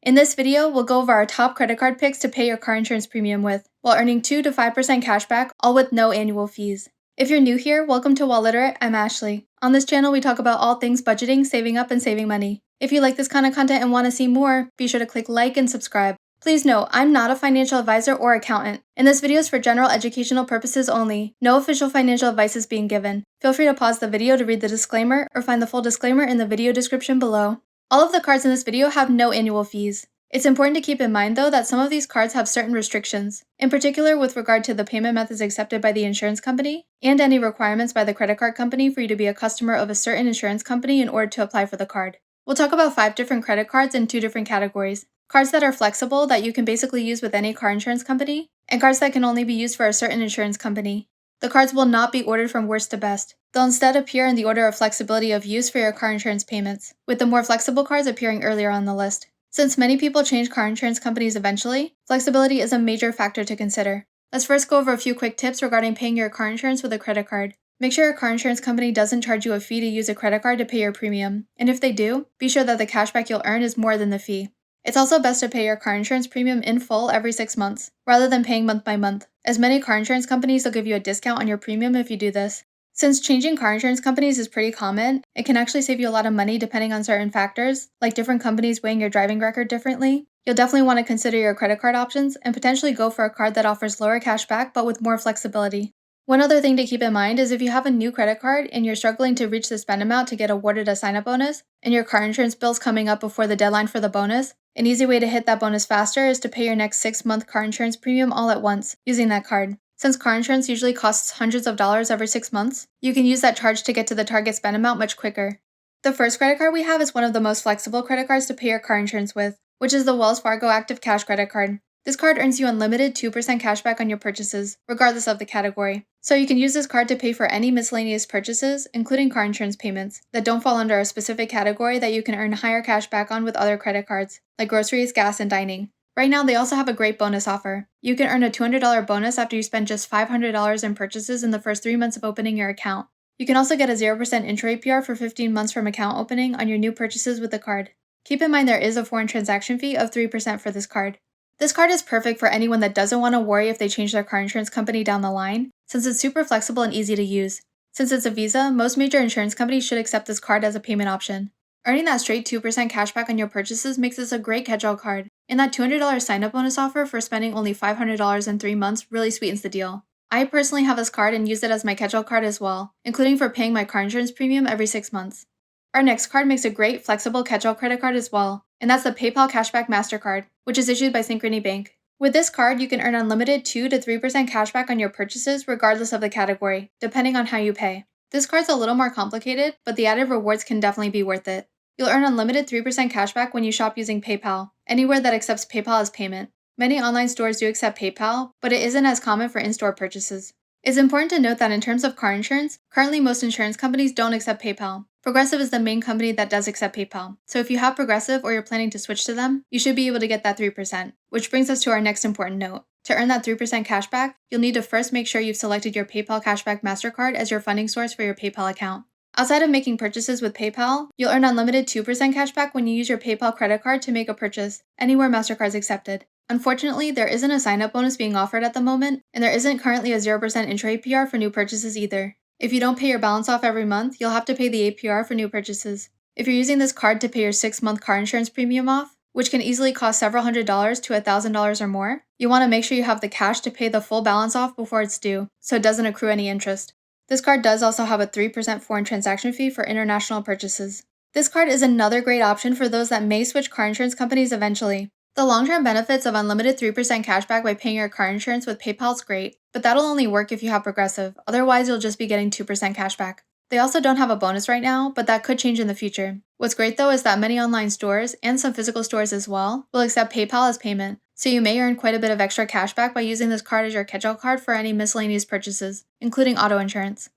In this video, we'll go over our top credit card picks to pay your car insurance premium with, while earning 2 to 5% cashback, all with no annual fees. If you're new here, welcome to WHOLESALE. I'm Ashley. On this channel, we talk about all things budgeting, saving up, and saving money. If you like this kind of content and want to see more, be sure to click like and subscribe. Please note, I'm not a financial advisor or accountant, and this video is for general educational purposes only. No official financial advice is being given. Feel free to pause the video to read the disclaimer or find the full disclaimer in the video description below. All of the cards in this video have no annual fees. It's important to keep in mind, though, that some of these cards have certain restrictions, in particular with regard to the payment methods accepted by the insurance company and any requirements by the credit card company for you to be a customer of a certain insurance company in order to apply for the card. We'll talk about 5 different credit cards in 2 different categories. Cards that are flexible that you can basically use with any car insurance company, and cards that can only be used for a certain insurance company. The cards will not be ordered from worst to best. They'll instead appear in the order of flexibility of use for your car insurance payments, with the more flexible cards appearing earlier on the list. Since many people change car insurance companies eventually, flexibility is a major factor to consider. Let's first go over a few quick tips regarding paying your car insurance with a credit card. Make sure your car insurance company doesn't charge you a fee to use a credit card to pay your premium, and if they do, be sure that the cashback you'll earn is more than the fee. It's also best to pay your car insurance premium in full every 6 months, rather than paying month by month, as many car insurance companies will give you a discount on your premium if you do this. Since changing car insurance companies is pretty common, it can actually save you a lot of money depending on certain factors, like different companies weighing your driving record differently. You'll definitely want to consider your credit card options and potentially go for a card that offers lower cashback but with more flexibility. One other thing to keep in mind is if you have a new credit card and you're struggling to reach the spend amount to get awarded a sign-up bonus, and your car insurance bill's coming up before the deadline for the bonus, an easy way to hit that bonus faster is to pay your next 6-month car insurance premium all at once, using that card. Since car insurance usually costs hundreds of dollars every 6 months, you can use that charge to get to the target spend amount much quicker. The first credit card we have is one of the most flexible credit cards to pay your car insurance with, which is the Wells Fargo Active Cash Credit Card. This card earns you unlimited 2% cashback on your purchases, regardless of the category. So you can use this card to pay for any miscellaneous purchases, including car insurance payments, that don't fall under a specific category that you can earn higher cashback on with other credit cards, like groceries, gas, and dining. Right now, they also have a great bonus offer. You can earn a $200 bonus after you spend just $500 in purchases in the first 3 months of opening your account. You can also get a 0% intro APR for 15 months from account opening on your new purchases with the card. Keep in mind there is a foreign transaction fee of 3% for this card. This card is perfect for anyone that doesn't want to worry if they change their car insurance company down the line, since it's super flexible and easy to use. Since it's a Visa, most major insurance companies should accept this card as a payment option. Earning that straight 2% cashback on your purchases makes this a great catch-all card, and that $200 sign-up bonus offer for spending only $500 in 3 months really sweetens the deal. I personally have this card and use it as my catch-all card as well, including for paying my car insurance premium every 6 months. Our next card makes a great flexible catch-all credit card as well, and that's the PayPal Cashback Mastercard, which is issued by Synchrony Bank. With this card, you can earn unlimited 2 to 3% cashback on your purchases regardless of the category, depending on how you pay. This card's a little more complicated, but the added rewards can definitely be worth it. You'll earn unlimited 3% cashback when you shop using PayPal, anywhere that accepts PayPal as payment. Many online stores do accept PayPal, but it isn't as common for in-store purchases. It's important to note that in terms of car insurance, currently most insurance companies don't accept PayPal. Progressive is the main company that does accept PayPal, so if you have Progressive or you're planning to switch to them, you should be able to get that 3%, which brings us to our next important note. To earn that 3% cashback, you'll need to first make sure you've selected your PayPal Cashback Mastercard as your funding source for your PayPal account. Outside of making purchases with PayPal, you'll earn unlimited 2% cashback when you use your PayPal credit card to make a purchase, anywhere Mastercard is accepted. Unfortunately, there isn't a sign-up bonus being offered at the moment, and there isn't currently a 0% intro APR for new purchases either. If you don't pay your balance off every month, you'll have to pay the APR for new purchases. If you're using this card to pay your 6-month car insurance premium off, which can easily cost several $100s to $1,000 or more, you want to make sure you have the cash to pay the full balance off before it's due, so it doesn't accrue any interest. This card does also have a 3% foreign transaction fee for international purchases. This card is another great option for those that may switch car insurance companies eventually. The long-term benefits of unlimited 3% cashback by paying your car insurance with PayPal is great, but that'll only work if you have Progressive, otherwise you'll just be getting 2% cashback. They also don't have a bonus right now, but that could change in the future. What's great though is that many online stores, and some physical stores as well, will accept PayPal as payment, so you may earn quite a bit of extra cashback by using this card as your catch-all card for any miscellaneous purchases, including auto insurance.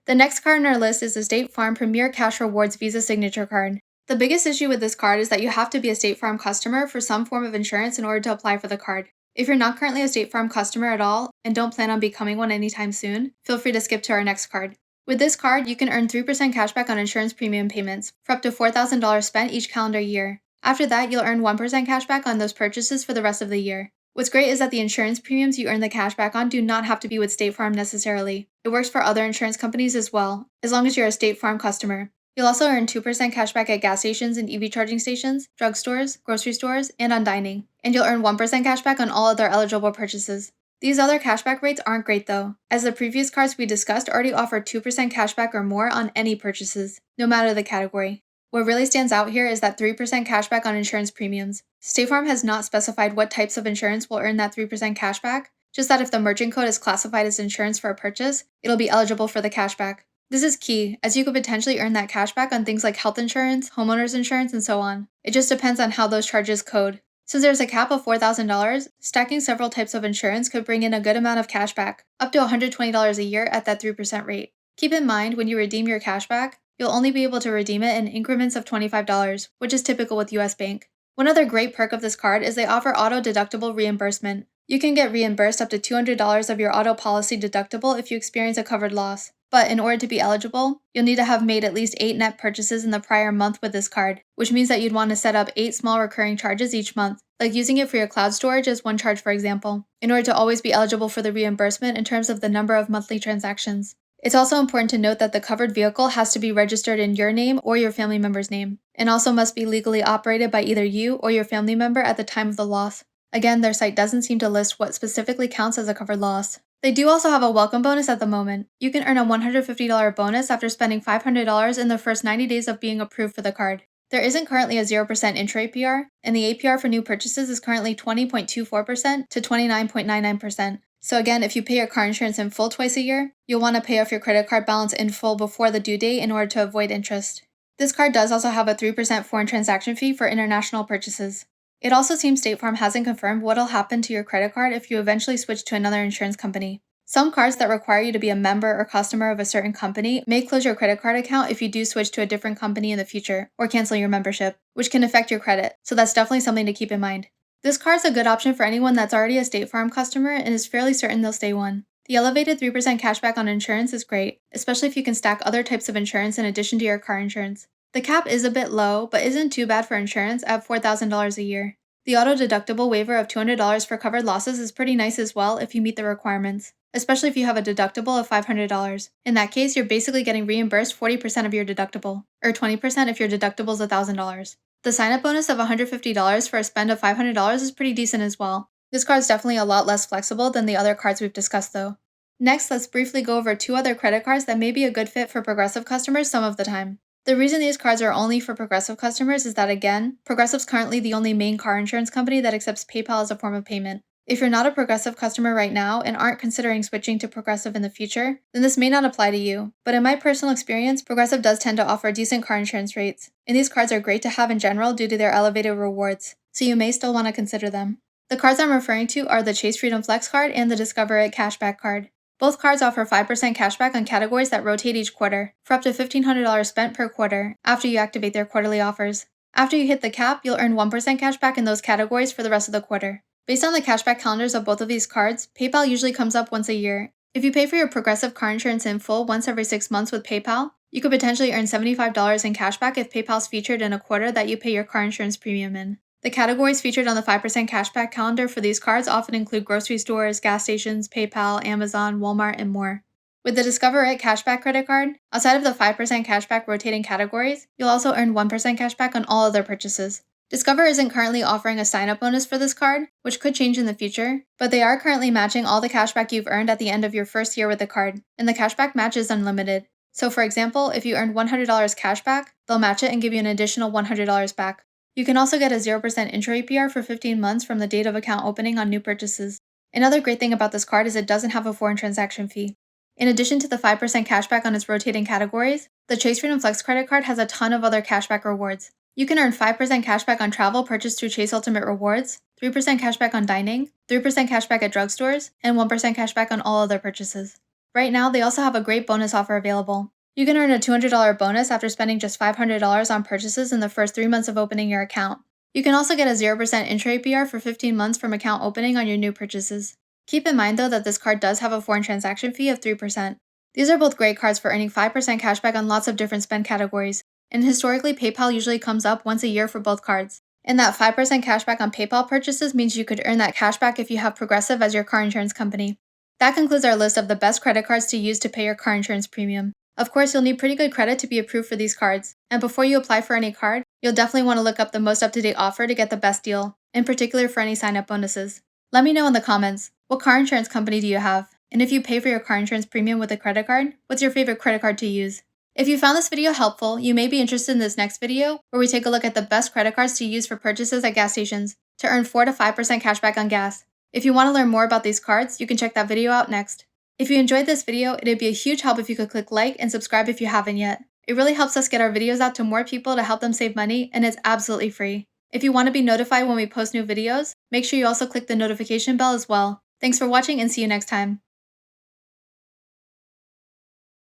The next card on our list is the State Farm Premier Cash Rewards Visa Signature Card. The biggest issue with this card is that you have to be a State Farm customer for some form of insurance in order to apply for the card. If you're not currently a State Farm customer at all and don't plan on becoming one anytime soon, feel free to skip to our next card. With this card, you can earn 3% cashback on insurance premium payments for up to $4,000 spent each calendar year. After that, you'll earn 1% cashback on those purchases for the rest of the year. What's great is that the insurance premiums you earn the cashback on do not have to be with State Farm necessarily. It works for other insurance companies as well, as long as you're a State Farm customer. You'll also earn 2% cashback at gas stations and EV charging stations, drugstores, grocery stores, and on dining. And you'll earn 1% cashback on all other eligible purchases. These other cashback rates aren't great though, as the previous cards we discussed already offer 2% cashback or more on any purchases, no matter the category. What really stands out here is that 3% cashback on insurance premiums. State Farm has not specified what types of insurance will earn that 3% cashback, just that if the merchant code is classified as insurance for a purchase, it'll be eligible for the cashback. This is key, as you could potentially earn that cashback on things like health insurance, homeowners insurance, and so on. It just depends on how those charges code. Since there's a cap of $4,000, stacking several types of insurance could bring in a good amount of cashback, up to $120 a year at that 3% rate. Keep in mind, when you redeem your cashback, you'll only be able to redeem it in increments of $25, which is typical with US Bank. One other great perk of this card is they offer auto-deductible reimbursement. You can get reimbursed up to $200 of your auto policy deductible if you experience a covered loss. But in order to be eligible, you'll need to have made at least 8 net purchases in the prior month with this card, which means that you'd want to set up 8 small recurring charges each month, like using it for your cloud storage as one charge for example, in order to always be eligible for the reimbursement in terms of the number of monthly transactions. It's also important to note that the covered vehicle has to be registered in your name or your family member's name, and also must be legally operated by either you or your family member at the time of the loss. Again, their site doesn't seem to list what specifically counts as a covered loss. They do also have a welcome bonus at the moment. You can earn a $150 bonus after spending $500 in the first 90 days of being approved for the card. There isn't currently a 0% intro APR, and the APR for new purchases is currently 20.24% to 29.99%. So again, if you pay your car insurance in full twice a year, you'll want to pay off your credit card balance in full before the due date in order to avoid interest. This card does also have a 3% foreign transaction fee for international purchases. It also seems State Farm hasn't confirmed what'll happen to your credit card if you eventually switch to another insurance company. Some cards that require you to be a member or customer of a certain company may close your credit card account if you do switch to a different company in the future, or cancel your membership, which can affect your credit, so that's definitely something to keep in mind. This card's a good option for anyone that's already a State Farm customer and is fairly certain they'll stay one. The elevated 3% cashback on insurance is great, especially if you can stack other types of insurance in addition to your car insurance. The cap is a bit low, but isn't too bad for insurance at $4,000 a year. The auto-deductible waiver of $200 for covered losses is pretty nice as well if you meet the requirements, especially if you have a deductible of $500. In that case, you're basically getting reimbursed 40% of your deductible, or 20% if your deductible is $1,000. The sign-up bonus of $150 for a spend of $500 is pretty decent as well. This card's definitely a lot less flexible than the other cards we've discussed though. Next, let's briefly go over 2 other credit cards that may be a good fit for Progressive customers some of the time. The reason these cards are only for Progressive customers is that, again, Progressive's currently the only main car insurance company that accepts PayPal as a form of payment. If you're not a Progressive customer right now and aren't considering switching to Progressive in the future, then this may not apply to you. But in my personal experience, Progressive does tend to offer decent car insurance rates, and these cards are great to have in general due to their elevated rewards, so you may still want to consider them. The cards I'm referring to are the Chase Freedom Flex card and the Discover It Cashback card. Both cards offer 5% cashback on categories that rotate each quarter, for up to $1,500 spent per quarter after you activate their quarterly offers. After you hit the cap, you'll earn 1% cashback in those categories for the rest of the quarter. Based on the cashback calendars of both of these cards, PayPal usually comes up once a year. If you pay for your Progressive car insurance in full once every 6 months with PayPal, you could potentially earn $75 in cashback if PayPal's featured in a quarter that you pay your car insurance premium in. The categories featured on the 5% cashback calendar for these cards often include grocery stores, gas stations, PayPal, Amazon, Walmart, and more. With the Discover It Cashback credit card, outside of the 5% cashback rotating categories, you'll also earn 1% cashback on all other purchases. Discover isn't currently offering a sign-up bonus for this card, which could change in the future, but they are currently matching all the cashback you've earned at the end of your first year with the card, and the cashback match is unlimited. So for example, if you earned $100 cashback, they'll match it and give you an additional $100 back. You can also get a 0% intro APR for 15 months from the date of account opening on new purchases. Another great thing about this card is it doesn't have a foreign transaction fee. In addition to the 5% cashback on its rotating categories, the Chase Freedom Flex credit card has a ton of other cashback rewards. You can earn 5% cashback on travel purchased through Chase Ultimate Rewards, 3% cashback on dining, 3% cashback at drugstores, and 1% cashback on all other purchases. Right now, they also have a great bonus offer available. You can earn a $200 bonus after spending just $500 on purchases in the first 3 months of opening your account. You can also get a 0% intro APR for 15 months from account opening on your new purchases. Keep in mind though that this card does have a foreign transaction fee of 3%. These are both great cards for earning 5% cashback on lots of different spend categories, and historically PayPal usually comes up once a year for both cards. And that 5% cashback on PayPal purchases means you could earn that cashback if you have Progressive as your car insurance company. That concludes our list of the best credit cards to use to pay your car insurance premium. Of course, you'll need pretty good credit to be approved for these cards, and before you apply for any card, you'll definitely want to look up the most up-to-date offer to get the best deal, in particular for any sign-up bonuses. Let me know in the comments, what car insurance company do you have? And if you pay for your car insurance premium with a credit card, what's your favorite credit card to use? If you found this video helpful, you may be interested in this next video where we take a look at the best credit cards to use for purchases at gas stations to earn 4 to 5% cashback on gas. If you want to learn more about these cards, you can check that video out next. If you enjoyed this video, it'd be a huge help if you could click like and subscribe if you haven't yet. It really helps us get our videos out to more people to help them save money, and it's absolutely free. If you want to be notified when we post new videos, make sure you also click the notification bell as well. Thanks for watching and see you next time.